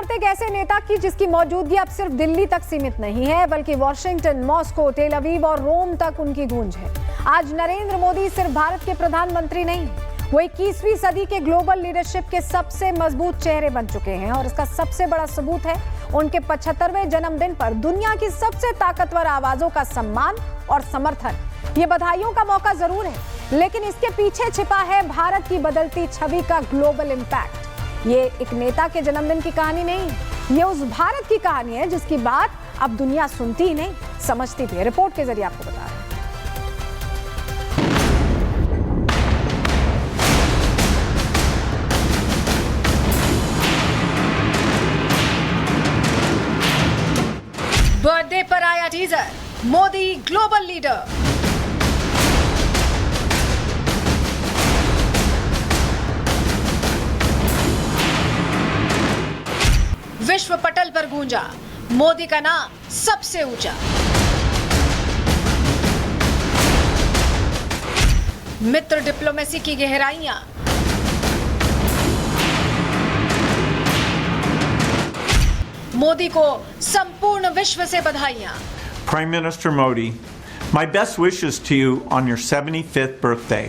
बात एक ऐसे नेता की जिसकी मौजूदगी अब सिर्फ दिल्ली तक सीमित नहीं है, बल्कि वॉशिंगटन, मॉस्को, टेल अवीव और रोम तक उनकी गूंज है। आज नरेंद्र मोदी सिर्फ भारत के प्रधानमंत्री नहीं, वो 21वीं सदी के ग्लोबल लीडरशिप के सबसे मजबूत चेहरे बन चुके हैं। और इसका सबसे बड़ा सबूत है उनके 75वें जन्मदिन पर दुनिया की सबसे ताकतवर आवाजों का सम्मान और समर्थन। ये बधाइयों का मौका जरूर है, लेकिन इसके पीछे छिपा है भारत की बदलती छवि का ग्लोबल इंपैक्ट। ये एक नेता के जन्मदिन की कहानी नहीं, ये उस भारत की कहानी है जिसकी बात अब दुनिया सुनती ही नहीं, समझती भी है। रिपोर्ट के जरिए आपको बता रहे हैं। बर्थडे पर आया टीजर, मोदी ग्लोबल लीडर। विश्व पटल पर गूंजा मोदी का नाम सबसे ऊंचा। मित्र डिप्लोमेसी की गहराइयां, मोदी को संपूर्ण विश्व से बधाइयां। Prime Minister Modi, my best wishes to you on your 75th birthday.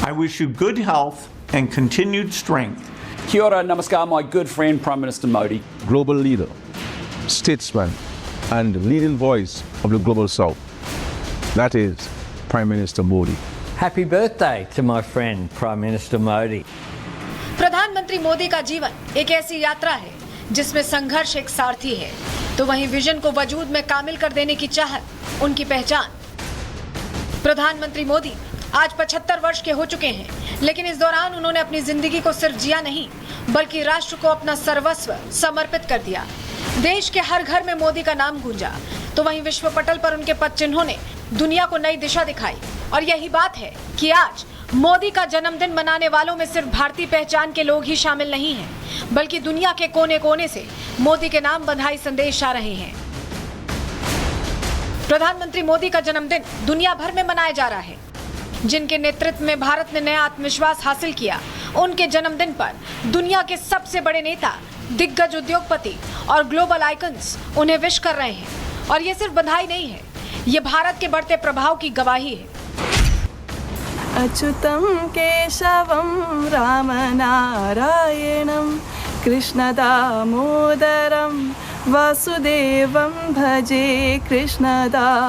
I wish you good health and continued strength. Kia ora, namaskar, my good friend Prime Minister Modi. Global leader, statesman, and leading voice of the global south. That is Prime Minister Modi. Happy birthday to my friend Prime Minister Modi. प्रधानमंत्री मोदी का जीवन एक ऐसी यात्रा है जिसमें संघर्ष एक सारथी है, तो वहीं विजन को वजूद में कामिल कर देने की चाहत उनकी पहचान। प्रधानमंत्री मोदी आज 75 वर्ष के हो चुके हैं, लेकिन इस दौरान उन्होंने अपनी जिंदगी को सिर्फ जिया नहीं, बल्कि राष्ट्र को अपना सर्वस्व समर्पित कर दिया। देश के हर घर में मोदी का नाम गूंजा, तो वहीं विश्व पटल पर उनके पद चिन्हों ने दुनिया को नई दिशा दिखाई। और यही बात है कि आज मोदी का जन्मदिन मनाने वालों में सिर्फ भारतीय पहचान के लोग ही शामिल नहीं हैं, बल्कि दुनिया के कोने कोने से मोदी के नाम बधाई संदेश आ रहे हैं। प्रधानमंत्री मोदी का जन्मदिन दुनिया भर में मनाया जा रहा है। जिनके नेतृत्व में भारत ने नया आत्मविश्वास हासिल किया, उनके जन्मदिन पर दुनिया के सबसे बड़े नेता, दिग्गज उद्योगपति और ग्लोबल आइकन्स उन्हें विश कर रहे हैं। और ये सिर्फ बधाई नहीं है, ये भारत के बढ़ते प्रभाव की गवाही है। अच्युतं केशवं रामनारायणं कृष्णदामोदरं वासुदेवं भजे, कृष्णदामोदरं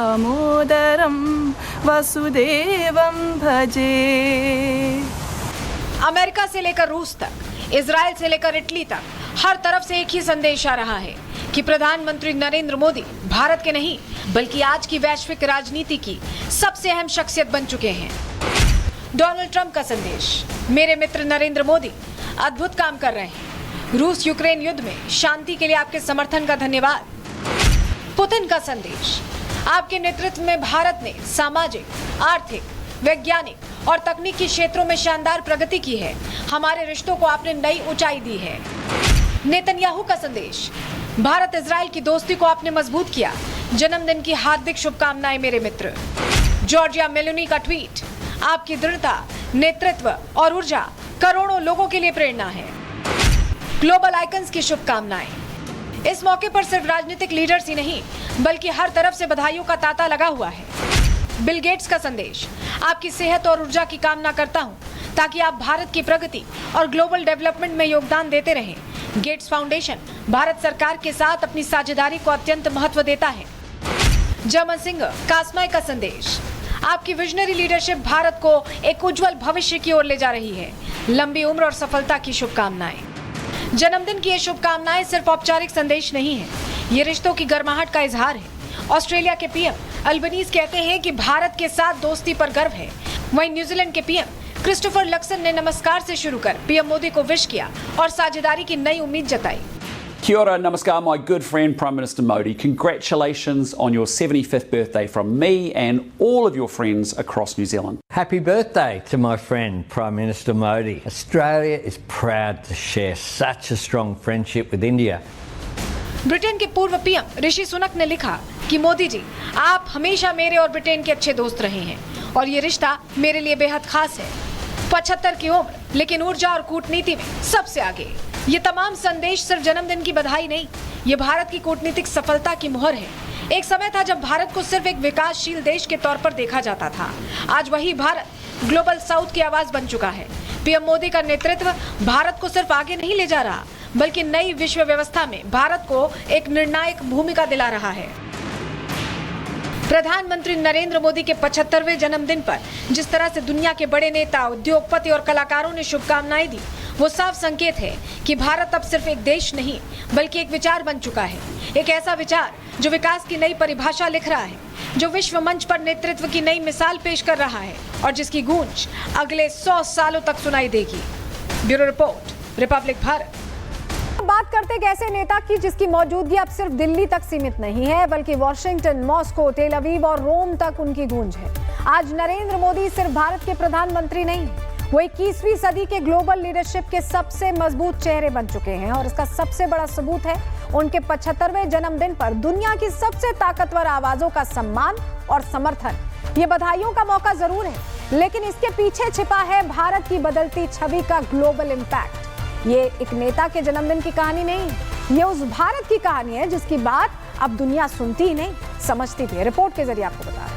वासुदेवं भजे। अमेरिका से लेकर रूस तक, इजराइल से लेकर इटली तक, हर तरफ से एक ही संदेश आ रहा है कि प्रधानमंत्री नरेंद्र मोदी भारत के नहीं, बल्कि आज की वैश्विक राजनीति की सबसे अहम शख्सियत बन चुके हैं। डोनाल्ड ट्रंप का संदेश, मेरे मित्र नरेंद्र मोदी अद्भुत काम कर रहे हैं। रूस यूक्रेन युद्ध में शांति के लिए आपके समर्थन का धन्यवाद। पुतिन का संदेश, आपके नेतृत्व में भारत ने सामाजिक, आर्थिक, वैज्ञानिक और तकनीकी क्षेत्रों में शानदार प्रगति की है। हमारे रिश्तों को आपने नई ऊंचाई दी है। नेतन्याहू का संदेश, भारत इजराइल की दोस्ती को आपने मजबूत किया। जन्मदिन की हार्दिक शुभकामनाएं मेरे मित्र। जॉर्जिया मेलोनी का ट्वीट, आपकी दृढ़ता, नेतृत्व और ऊर्जा करोड़ों लोगों के लिए प्रेरणा है। ग्लोबल आइकन्स की शुभकामनाएं। इस मौके पर सिर्फ राजनीतिक लीडर्स ही नहीं, बल्कि हर तरफ से बधाइयों का तांता लगा हुआ है। बिल गेट्स का संदेश, आपकी सेहत और ऊर्जा की कामना करता हूं, ताकि आप भारत की प्रगति और ग्लोबल डेवलपमेंट में योगदान देते रहें। गेट्स फाउंडेशन भारत सरकार के साथ अपनी साझेदारी को अत्यंत महत्व देता है। जर्मन सिंगर कास्माई का संदेश, आपकी विजनरी लीडरशिप भारत को एक उज्जवल भविष्य की ओर ले जा रही है। लंबी उम्र और सफलता की शुभकामनाएं। जन्मदिन की ये शुभकामनाएं सिर्फ औपचारिक संदेश नहीं है, ये रिश्तों की गर्माहट का इजहार है। ऑस्ट्रेलिया के पीएम अल्बनीज कहते हैं कि भारत के साथ दोस्ती पर गर्व है। वहीं न्यूजीलैंड के पीएम क्रिस्टोफर लक्सन ने नमस्कार से शुरू कर पीएम मोदी को विश किया और साझेदारी की नई उम्मीद जताई। Kia ora, namaskar, my good friend Prime Minister Modi. Congratulations on your 75th birthday from me and all of your friends across New Zealand. Happy birthday to my friend Prime Minister Modi. Australia is proud to share such a strong friendship with India. Britain के पूर्व PM Rishi Sunak ने लिखा कि मोदी जी, आप हमेशा मेरे और Britain के अच्छे दोस्त रहे हैं और ये रिश्ता मेरे लिए बेहद खास है। 75 की उम्र, लेकिन ऊर्जा और कूटनीति में सबसे आगे। ये तमाम संदेश सिर्फ जन्मदिन की बधाई नहीं, ये भारत की कूटनीतिक सफलता की मुहर है। एक समय था जब भारत को सिर्फ एक विकासशील देश के तौर पर देखा जाता था। आज वही भारत ग्लोबल साउथ की आवाज बन चुका है। पीएम मोदी का नेतृत्व भारत को सिर्फ आगे नहीं ले जा रहा, बल्कि नई विश्व व्यवस्था में भारत को एक निर्णायक भूमिका दिला रहा है। प्रधानमंत्री नरेंद्र मोदी के 75वें जन्मदिन पर जिस तरह से दुनिया के बड़े नेता, उद्योगपति और कलाकारों ने शुभकामनाएं दी, वो साफ संकेत है कि भारत अब सिर्फ एक देश नहीं, बल्कि एक विचार बन चुका है। एक ऐसा विचार जो विकास की नई परिभाषा लिख रहा है, जो विश्व मंच पर नेतृत्व की नई मिसाल पेश कर रहा है और जिसकी गूंज अगले 100 सालों तक सुनाई देगी। Bureau report, Republic Bharat. बात करते एक ऐसे नेता की जिसकी मौजूदगी अब सिर्फ दिल्ली तक सीमित नहीं है, बल्कि वॉशिंगटन, मॉस्को, टेल अवीव और रोम तक उनकी गूंज है। आज नरेंद्र मोदी सिर्फ भारत के प्रधानमंत्री नहीं, वो 21वीं सदी के ग्लोबल लीडरशिप के सबसे मजबूत चेहरे बन चुके हैं और इसका सबसे बड़ा सबूत है उनके 75वें जन्मदिन पर दुनिया की सबसे ताकतवर आवाजों का सम्मान और समर्थन। ये बधाइयों का मौका जरूर है, लेकिन इसके पीछे छिपा है भारत की बदलती छवि का ग्लोबल इम्पैक्ट। ये एक नेता के जन्मदिन की कहानी नहीं, ये उस भारत की कहानी है जिसकी बात अब दुनिया सुनती ही नहीं, समझती भी है। रिपोर्ट के जरिए आपको बता रहे हैं।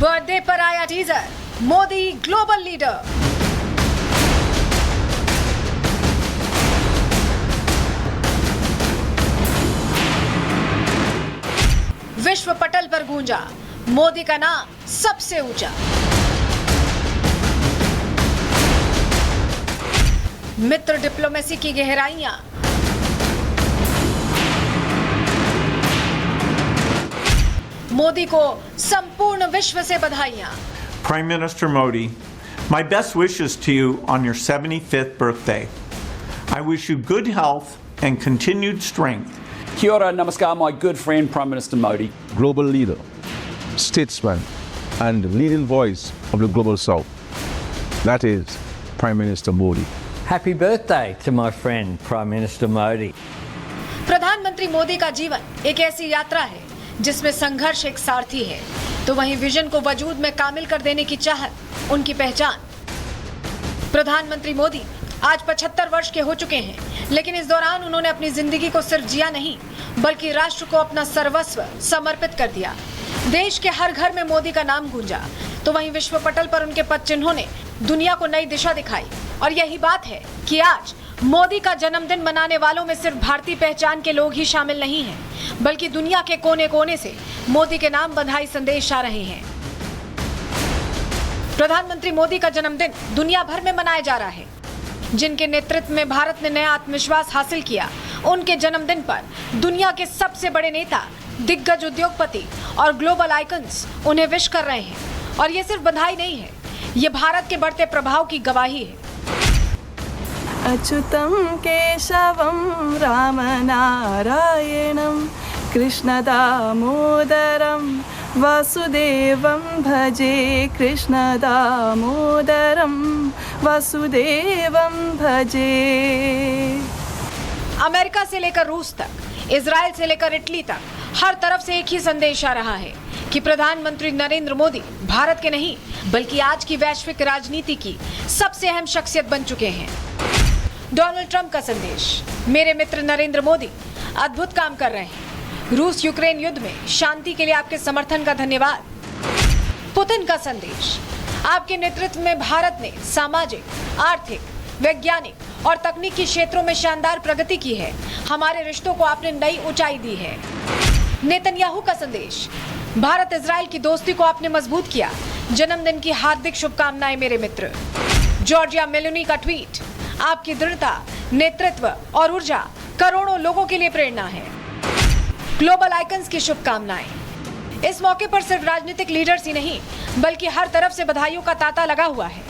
बर्थडे पर आया टीजर, मोदी ग्लोबल लीडर। विश्व पटल पर गूंजा मोदी का नाम सबसे ऊंचा। मित्र डिप्लोमेसी की गहराइयां, मोदी को संपूर्ण विश्व से बधाइयां। Prime Minister Modi, my best wishes to you on your 75th birthday. I wish you good health and continued strength. Kia ora, namaskar, my good friend Prime Minister Modi. Global leader, statesman, and leading voice of the global south. That is Prime Minister Modi. Happy birthday to my friend Prime Minister Modi. प्रधानमंत्री मोदी का जीवन एक ऐसी यात्रा है जिसमें संघर्ष एक सारथी है, तो वहीं विजन को वजूद में कामिल कर देने की चाहत उनकी पहचान। प्रधानमंत्री मोदी आज 75 वर्ष के हो चुके हैं, लेकिन इस दौरान उन्होंने अपनी जिंदगी को सिर्फ जिया नहीं, बल्कि राष्ट्र को अपना सर्वस्व समर्पित कर दिया। देश के हर घर में मोदी का नाम गूंजा, तो वहीं विश्व पटल पर उनके पद चिन्हों ने दुनिया को नई दिशा दिखाई। और यही बात है कि आज मोदी का जन्मदिन मनाने वालों में सिर्फ भारतीय पहचान के लोग ही शामिल नहीं हैं, बल्कि दुनिया के कोने कोने से मोदी के नाम बधाई संदेश आ रहे हैं। प्रधानमंत्री मोदी का जन्मदिन दुनिया भर में मनाया जा रहा है। जिनके नेतृत्व में भारत ने नया आत्मविश्वास हासिल किया, उनके जन्मदिन पर दुनिया के सबसे बड़े नेता, दिग्गज उद्योगपति और ग्लोबल आइकन्स उन्हें विश कर रहे हैं। और ये सिर्फ बधाई नहीं है, ये भारत के बढ़ते प्रभाव की गवाही है। अच्युतं केशवं रामनारायणं कृष्णदामोदरं वासुदेवं भजे कृष्णदामोदरं वासुदेवं भजे। अमेरिका से लेकर रूस तक, इजराइल से लेकर इटली तक, हर तरफ से एक ही संदेश आ रहा है कि प्रधानमंत्री नरेंद्र मोदी भारत के नहीं, बल्कि आज की वैश्विक राजनीति की सबसे अहम शख्सियत बन चुके हैं। डोनाल्ड ट्रंप का संदेश, मेरे मित्र नरेंद्र मोदी अद्भुत काम कर रहे हैं। रूस यूक्रेन युद्ध में शांति के लिए आपके समर्थन का धन्यवाद। पुतिन का संदेश, आपके नेतृत्व में भारत ने सामाजिक, आर्थिक, वैज्ञानिक और तकनीकी क्षेत्रों में शानदार प्रगति की है। हमारे रिश्तों को आपने नई ऊंचाई दी है। नेतन्याहू का संदेश, भारत इजराइल की दोस्ती को आपने मजबूत किया। जन्मदिन की हार्दिक शुभकामनाएं मेरे मित्र। जॉर्जिया मेलोनी का ट्वीट, आपकी दृढ़ता, नेतृत्व और ऊर्जा करोड़ों लोगों के लिए प्रेरणा है। ग्लोबल आइकन्स की शुभकामनाएं। इस मौके पर सिर्फ राजनीतिक लीडर्स ही नहीं, बल्कि हर तरफ से बधाइयों का तांता लगा हुआ है।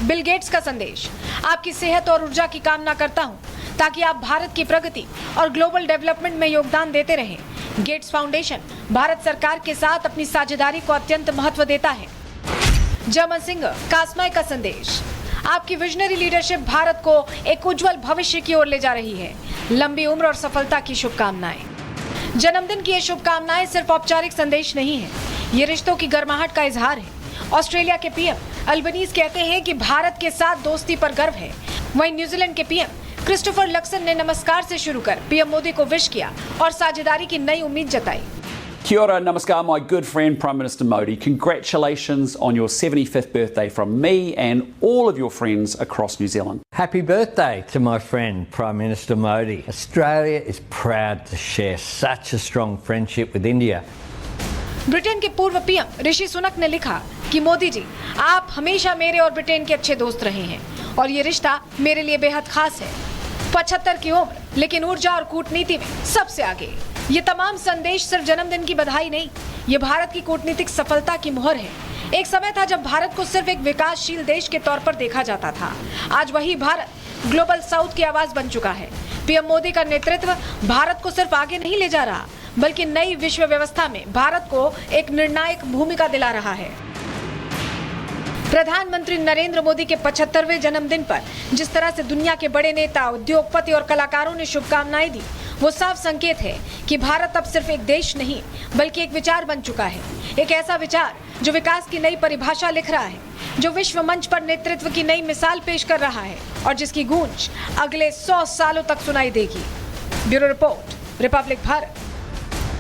बिल गेट्स का संदेश, आपकी सेहत और ऊर्जा की कामना करता हूं, ताकि आप भारत की प्रगति और ग्लोबल डेवलपमेंट में योगदान देते रहें। गेट्स फाउंडेशन भारत सरकार के साथ अपनी साझेदारी को अत्यंत महत्व देता है। जर्मन सिंगर कास्माई का संदेश, आपकी विजनरी लीडरशिप भारत को एक उज्जवल भविष्य की ओर ले जा रही है। लंबी उम्र और सफलता की शुभकामनाएं। जन्मदिन की ये शुभकामनाएं सिर्फ औपचारिक संदेश नहीं है, ये रिश्तों की गर्माहट का इजहार है। ऑस्ट्रेलिया के पीएम अल्बनीज कहते हैं कि भारत के साथ दोस्ती पर गर्व है। वहीं न्यूजीलैंड के पीएम क्रिस्टोफर लक्सन ने नमस्कार से शुरू कर पीएम मोदी को विश किया और साझेदारी की नई उम्मीद जताई। Kia ora, namaskar, my good friend Prime Minister Modi. Congratulations on your 75th birthday from me and all of your friends across New Zealand. Happy birthday to my friend Prime Minister Modi. Australia is proud to share such a strong friendship with India. Britain के पूर्व PM Rishi Sunak ने लिखा कि मोदी जी, आप हमेशा मेरे और Britain के अच्छे दोस्त रहे हैं और ये रिश्ता मेरे लिए बेहद खास है। 75 की उम्र, लेकिन ऊर्जा और कूटनीति में सबसे आगे। ये तमाम संदेश सिर्फ जन्मदिन की बधाई नहीं, ये भारत की कूटनीतिक सफलता की मुहर है। एक समय था जब भारत को सिर्फ एक विकासशील देश के तौर पर देखा जाता था। आज वही भारत ग्लोबल साउथ की आवाज बन चुका है। पीएम मोदी का नेतृत्व भारत को सिर्फ आगे नहीं ले जा रहा, बल्कि नई विश्व व्यवस्था में भारत को एक निर्णायक भूमिका दिला रहा है। प्रधानमंत्री नरेंद्र मोदी के 75वें जन्मदिन पर जिस तरह से दुनिया के बड़े नेता, उद्योगपति और कलाकारों ने शुभकामनाएं दी, वो साफ संकेत है कि भारत अब सिर्फ एक देश नहीं, बल्कि एक विचार बन चुका है। एक ऐसा विचार जो विकास की नई परिभाषा लिख रहा है, जो विश्व मंच पर नेतृत्व की नई मिसाल पेश कर रहा है और जिसकी गूंज अगले 100 सालों तक सुनाई देगी। Bureau report, Republic Bharat.